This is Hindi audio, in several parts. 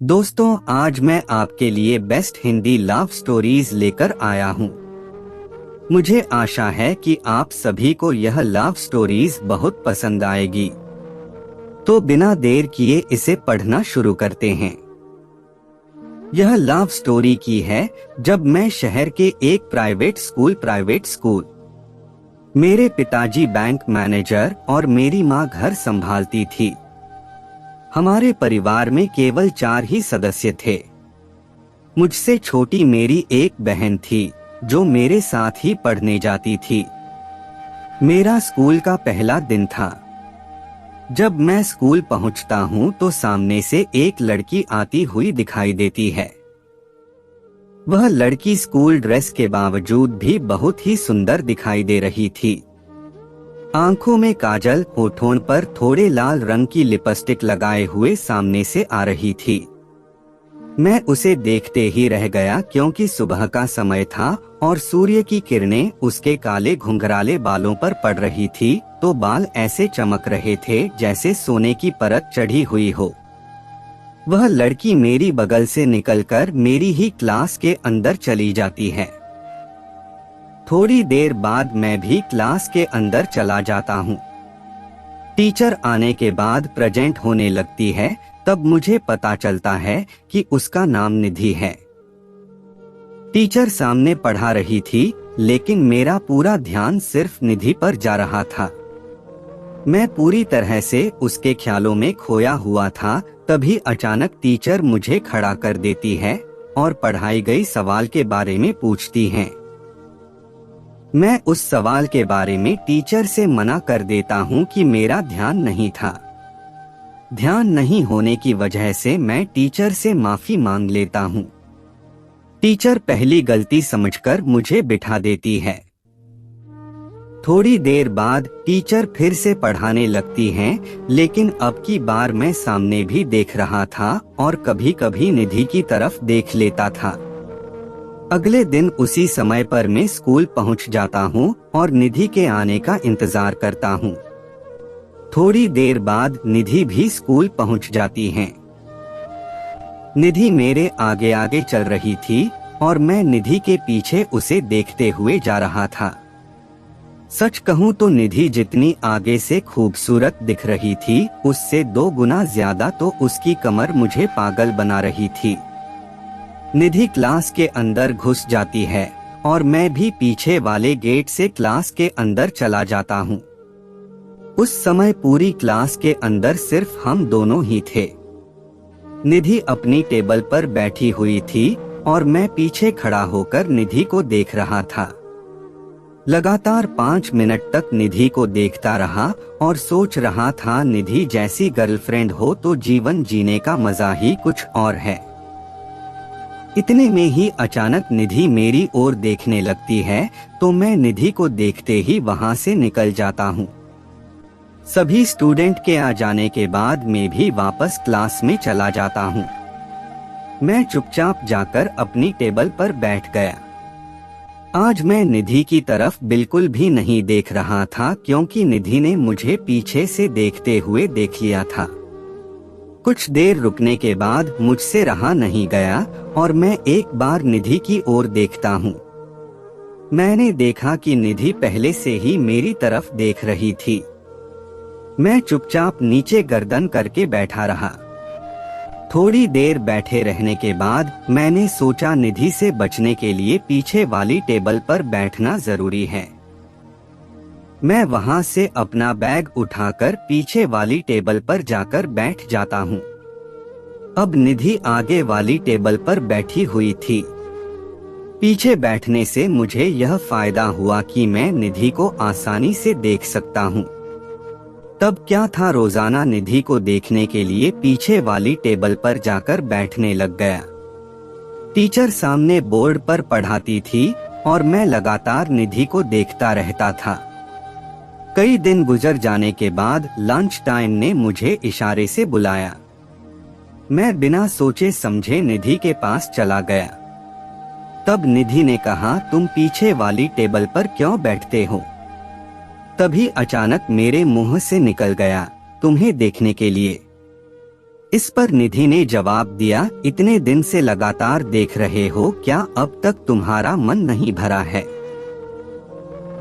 दोस्तों, आज मैं आपके लिए बेस्ट हिंदी लव स्टोरीज लेकर आया हूँ। मुझे आशा है कि आप सभी को यह लव स्टोरीज बहुत पसंद आएगी। तो बिना देर किए इसे पढ़ना शुरू करते हैं। यह लव स्टोरी की है जब मैं शहर के एक प्राइवेट स्कूल मेरे पिताजी बैंक मैनेजर और मेरी माँ घर संभालती थी। हमारे परिवार में केवल 4 ही सदस्य थे। मुझसे छोटी मेरी एक बहन थी जो मेरे साथ ही पढ़ने जाती थी। मेरा स्कूल का पहला दिन था। जब मैं स्कूल पहुंचता हूं तो सामने से एक लड़की आती हुई दिखाई देती है। वह लड़की स्कूल ड्रेस के बावजूद भी बहुत ही सुंदर दिखाई दे रही थी। आंखों में काजल, होठों पर थोड़े लाल रंग की लिपस्टिक लगाए हुए सामने से आ रही थी। मैं उसे देखते ही रह गया क्योंकि सुबह का समय था और सूर्य की किरणें उसके काले घुंघराले बालों पर पड़ रही थी तो बाल ऐसे चमक रहे थे जैसे सोने की परत चढ़ी हुई हो। वह लड़की मेरी बगल से निकलकर मेरी ही क्लास के अंदर चली जाती है। थोड़ी देर बाद मैं भी क्लास के अंदर चला जाता हूँ। टीचर आने के बाद प्रेजेंट होने लगती है, तब मुझे पता चलता है कि उसका नाम निधि है। टीचर सामने पढ़ा रही थी, लेकिन मेरा पूरा ध्यान सिर्फ निधि पर जा रहा था। मैं पूरी तरह से उसके ख्यालों में खोया हुआ था। तभी अचानक टीचर मुझे खड़ा कर देती है और पढ़ाई गई सवाल के बारे में पूछती हैं। मैं उस सवाल के बारे में टीचर से मना कर देता हूं कि मेरा ध्यान नहीं था। ध्यान नहीं होने की वजह से मैं टीचर से माफी मांग लेता हूं। टीचर पहली गलती समझकर मुझे बिठा देती है। थोड़ी देर बाद टीचर फिर से पढ़ाने लगती हैं, लेकिन अब की बार मैं सामने भी देख रहा था और कभी कभी निधि की तरफ देख लेता था। अगले दिन उसी समय पर मैं स्कूल पहुंच जाता हूं और निधि के आने का इंतजार करता हूं। थोड़ी देर बाद निधि भी स्कूल पहुंच जाती हैं। निधि मेरे आगे आगे चल रही थी और मैं निधि के पीछे उसे देखते हुए जा रहा था। सच कहूं तो निधि जितनी आगे से खूबसूरत दिख रही थी, उससे 2 गुना ज्यादा तो उसकी कमर मुझे पागल बना रही थी। निधि क्लास के अंदर घुस जाती है और मैं भी पीछे वाले गेट से क्लास के अंदर चला जाता हूँ। उस समय पूरी क्लास के अंदर सिर्फ हम दोनों ही थे। निधि अपनी टेबल पर बैठी हुई थी और मैं पीछे खड़ा होकर निधि को देख रहा था। लगातार 5 मिनट तक निधि को देखता रहा और सोच रहा था, निधि जैसी गर्लफ्रेंड हो तो जीवन जीने का मजा ही कुछ और है। इतने में ही अचानक निधि मेरी ओर देखने लगती है तो मैं निधि को देखते ही वहां से निकल जाता हूँ। सभी स्टूडेंट के आ जाने के बाद मैं भी वापस क्लास में चला जाता हूँ। मैं चुपचाप जाकर अपनी टेबल पर बैठ गया। आज मैं निधि की तरफ बिल्कुल भी नहीं देख रहा था क्योंकि निधि ने मुझे पीछे से देखते हुए देख लिया था। कुछ देर रुकने के बाद मुझसे रहा नहीं गया और मैं एक बार निधि की ओर देखता हूँ। मैंने देखा कि निधि पहले से ही मेरी तरफ देख रही थी। मैं चुपचाप नीचे गर्दन करके बैठा रहा। थोड़ी देर बैठे रहने के बाद मैंने सोचा, निधि से बचने के लिए पीछे वाली टेबल पर बैठना जरूरी है। मैं वहां से अपना बैग उठाकर पीछे वाली टेबल पर जाकर बैठ जाता हूँ। अब निधि आगे वाली टेबल पर बैठी हुई थी। पीछे बैठने से मुझे यह फायदा हुआ कि मैं निधि को आसानी से देख सकता हूँ। तब क्या था, रोजाना निधि को देखने के लिए पीछे वाली टेबल पर जाकर बैठने लग गया। टीचर सामने बोर्ड पर पढ़ाती थी और मैं लगातार निधि को देखता रहता था। कई दिन गुजर जाने के बाद लंच टाइम ने मुझे इशारे से बुलाया। मैं बिना सोचे समझे निधि के पास चला गया। तब निधि ने कहा, तुम पीछे वाली टेबल पर क्यों बैठते हो? तभी अचानक मेरे मुंह से निकल गया, तुम्हें देखने के लिए। इस पर निधि ने जवाब दिया, इतने दिन से लगातार देख रहे हो, क्या अब तक तुम्हारा मन नहीं भरा है?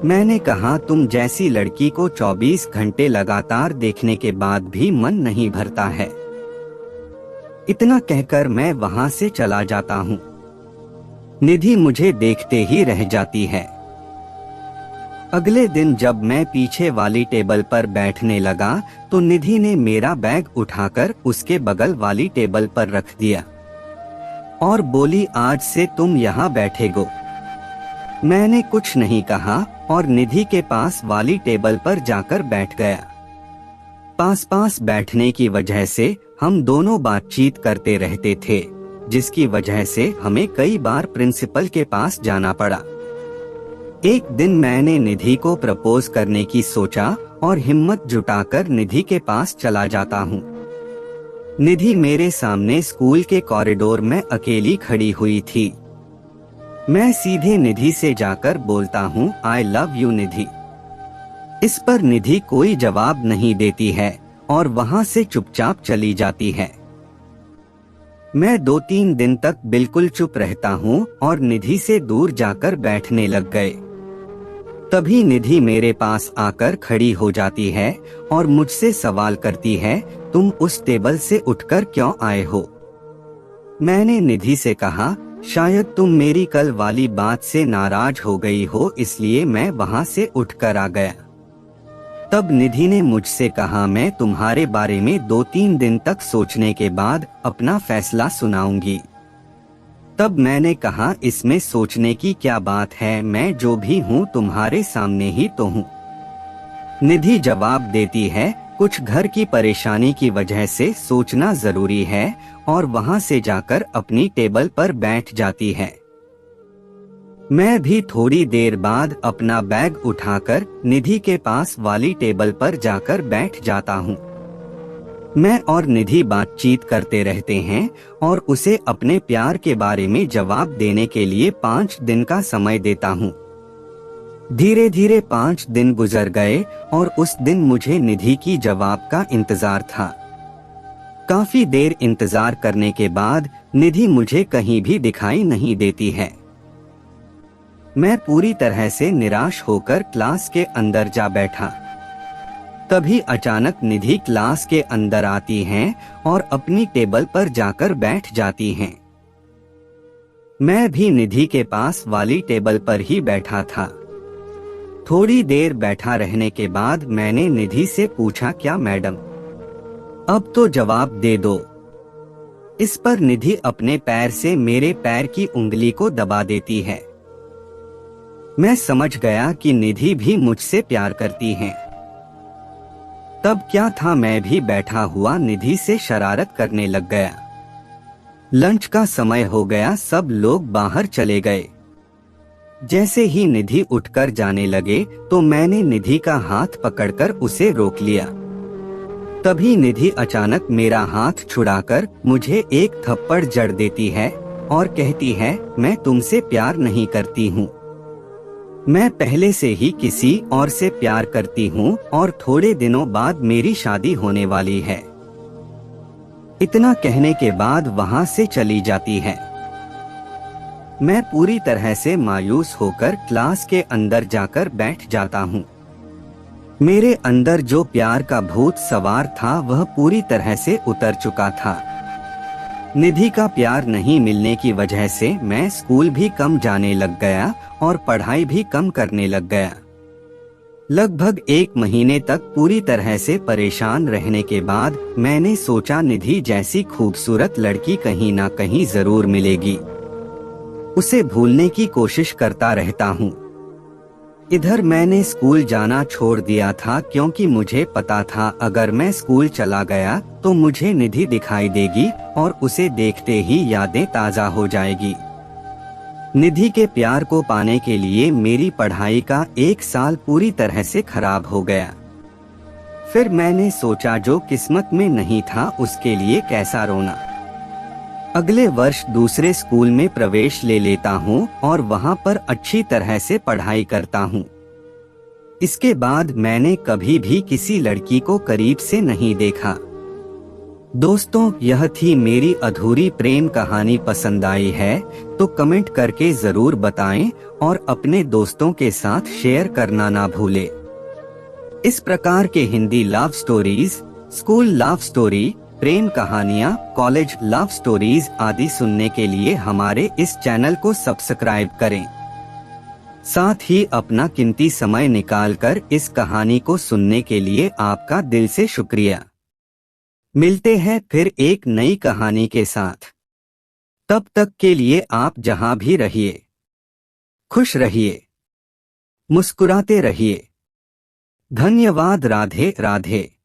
मैंने कहा, तुम जैसी लड़की को 24 घंटे लगातार देखने के बाद भी मन नहीं भरता है। इतना कहकर मैं वहां से चला जाता हूँ। निधि मुझे देखते ही रह जाती है। अगले दिन जब मैं पीछे वाली टेबल पर बैठने लगा तो निधि ने मेरा बैग उठाकर उसके बगल वाली टेबल पर रख दिया और बोली, आज से तुम यहाँ बैठेगो। मैंने कुछ नहीं कहा और निधि के पास वाली टेबल पर जाकर बैठ गया। पास पास बैठने की वजह से हम दोनों बातचीत करते रहते थे, जिसकी वजह से हमें कई बार प्रिंसिपल के पास जाना पड़ा। एक दिन मैंने निधि को प्रपोज करने की सोचा और हिम्मत जुटाकर निधि के पास चला जाता हूँ। निधि मेरे सामने स्कूल के कॉरिडोर में अकेली खड़ी हुई थी। मैं सीधे निधि से जाकर बोलता हूँ, आई लव यू निधि। इस पर निधि कोई जवाब नहीं देती है और वहां से चुपचाप चली जाती है। मैं 2-3 दिन तक बिल्कुल चुप रहता हूँ और निधि से दूर जाकर बैठने लग गए। तभी निधि मेरे पास आकर खड़ी हो जाती है और मुझसे सवाल करती है, तुम उस टेबल से उठकर क्यों आए हो? मैंने निधि से कहा, शायद तुम मेरी कल वाली बात से नाराज हो गई हो, इसलिए मैं वहां से उठकर आ गया। तब निधि ने मुझसे कहा, मैं तुम्हारे बारे में 2-3 दिन तक सोचने के बाद अपना फैसला सुनाऊंगी। तब मैंने कहा, इसमें सोचने की क्या बात है, मैं जो भी हूँ तुम्हारे सामने ही तो हूँ। निधि जवाब देती है, कुछ घर की परेशानी की वजह से सोचना जरूरी है, और वहां से जाकर अपनी टेबल पर बैठ जाती है। मैं भी थोड़ी देर बाद अपना बैग उठाकर निधि के पास वाली टेबल पर जाकर बैठ जाता हूँ। मैं और निधि बातचीत करते रहते हैं और उसे अपने प्यार के बारे में जवाब देने के लिए 5 दिन का समय देता हूँ। धीरे धीरे 5 दिन गुजर गए और उस दिन मुझे निधि की जवाब का इंतजार था। काफी देर इंतजार करने के बाद निधि मुझे कहीं भी दिखाई नहीं देती है। मैं पूरी तरह से निराश होकर क्लास के अंदर जा बैठा। तभी अचानक निधि क्लास के अंदर आती हैं और अपनी टेबल पर जाकर बैठ जाती हैं। मैं भी निधि के पास वाली टेबल पर ही बैठा था। थोड़ी देर बैठा रहने के बाद मैंने निधि से पूछा, क्या मैडम, अब तो जवाब दे दो। इस पर निधि अपने पैर से मेरे पैर की उंगली को दबा देती है। मैं समझ गया कि निधि भी मुझसे प्यार करती हैं। तब क्या था, मैं भी बैठा हुआ निधि से शरारत करने लग गया। लंच का समय हो गया, सब लोग बाहर चले गए। जैसे ही निधि उठकर जाने लगे तो मैंने निधि का हाथ पकड़कर उसे रोक लिया। तभी निधि अचानक मेरा हाथ छुड़ाकर मुझे एक थप्पड़ जड़ देती है और कहती है, मैं तुमसे प्यार नहीं करती हूँ। मैं पहले से ही किसी और से प्यार करती हूँ और थोड़े दिनों बाद मेरी शादी होने वाली है। इतना कहने के बाद वहां से चली जाती है। मैं पूरी तरह से मायूस होकर क्लास के अंदर जाकर बैठ जाता हूँ। मेरे अंदर जो प्यार का भूत सवार था वह पूरी तरह से उतर चुका था। निधि का प्यार नहीं मिलने की वजह से मैं स्कूल भी कम जाने लग गया और पढ़ाई भी कम करने लग गया। लगभग 1 महीने तक पूरी तरह से परेशान रहने के बाद मैंने सोचा, निधि जैसी खूबसूरत लड़की कहीं ना कहीं जरूर मिलेगी। उसे भूलने की कोशिश करता रहता हूँ। इधर मैंने स्कूल जाना छोड़ दिया था क्योंकि मुझे पता था अगर मैं स्कूल चला गया तो मुझे निधि दिखाई देगी और उसे देखते ही यादें ताज़ा हो जाएगी। निधि के प्यार को पाने के लिए मेरी पढ़ाई का 1 साल पूरी तरह से खराब हो गया। फिर मैंने सोचा, जो किस्मत में नहीं था उसके लिए कैसा रोना। अगले वर्ष दूसरे स्कूल में प्रवेश ले लेता हूँ और वहाँ पर अच्छी तरह से पढ़ाई करता हूँ। इसके बाद मैंने कभी भी किसी लड़की को करीब से नहीं देखा। दोस्तों, यह थी मेरी अधूरी प्रेम कहानी। पसंद आई है तो कमेंट करके जरूर बताएं और अपने दोस्तों के साथ शेयर करना ना भूलें। इस प्रकार के Hindi love stories, school love story, प्रेम कहानियाँ, कॉलेज लव स्टोरीज आदि सुनने के लिए हमारे इस चैनल को सब्सक्राइब करें। साथ ही अपना कीमती समय निकालकर इस कहानी को सुनने के लिए आपका दिल से शुक्रिया। मिलते हैं फिर एक नई कहानी के साथ। तब तक के लिए आप जहां भी रहिए, खुश रहिए, मुस्कुराते रहिए। धन्यवाद। राधे राधे।